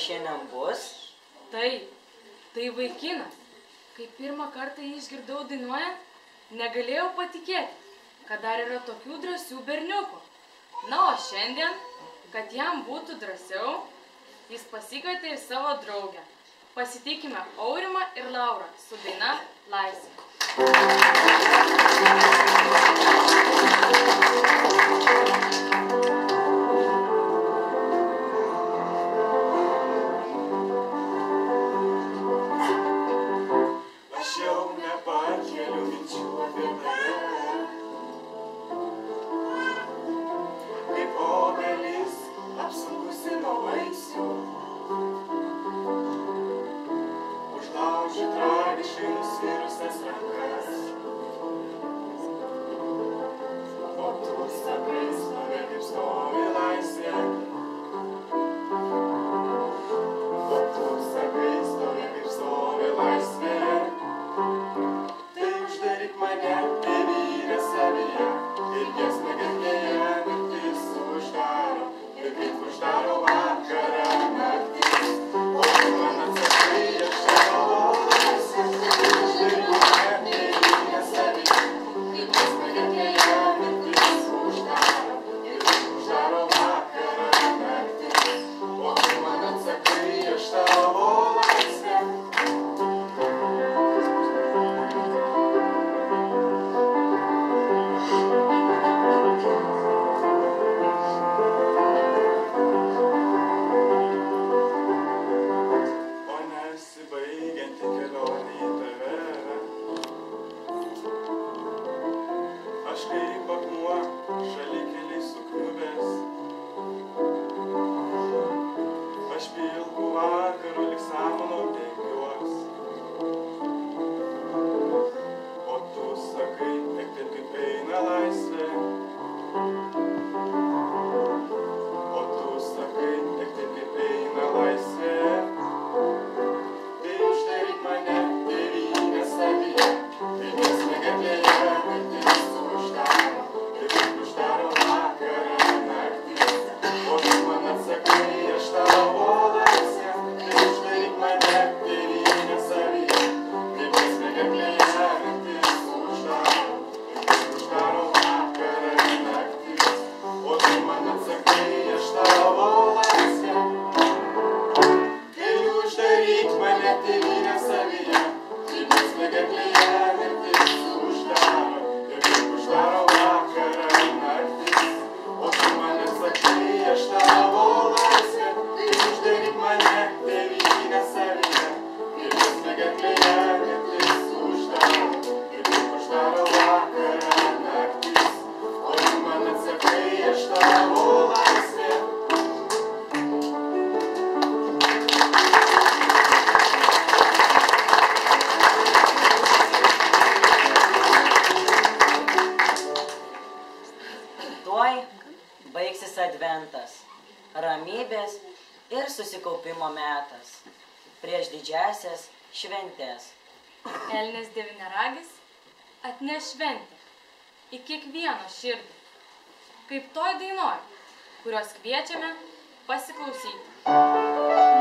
šiandien bus? Taip, tai vaikinas. Kai pirmą kartą jį išgirdau dainuojant, negalėjau patikėti, kad dar yra tokių drąsių berniukų. Na, o šiandien, kad jam būtų drąsiau, jis pasikvietė ir savo draugę. Pasitikime Aurimą ir Laurą su daina Laisvė. Aš jau nepakeliu minčių apie tave, kaip obelis apsukusi nuo vaisių, užlaužiu tragiškai nusvirusias rankas, o tu sakai stovi kaip stovi laisvė, o tu sakai stovi kaip stovi laisvė. Tai uždaryk mane, tėvynę savyje, ir giesmę gerklėje naktis uždaro, ir kaip uždaro vakarą naktis. O tu man atsakai, aš tavo laisvė, tai uždaryk mane, tėvynę savyje, ir giesmę gerklėje naktis uždaro, ir kaip uždaro vakarą naktis. O tu man atsakai, aš tavo laisvė. Nesibaigianti kelionė į tave, aš kaip akmuo šalikeliai sukniubęs, aš pilkų vakarų lyg samanų dengiuos, o tu sakai, tik taip kaip eina laisvė, o tu sakai, tik taip kaip eina laisvė. Baigsis adventas, ramybės ir susikaupimo metas prieš didžiasias šventes. Elnias devyniaragis atneš šventę į kiekvieno širdį, kaip toj dainoj, kurios kviečiame pasiklausyti.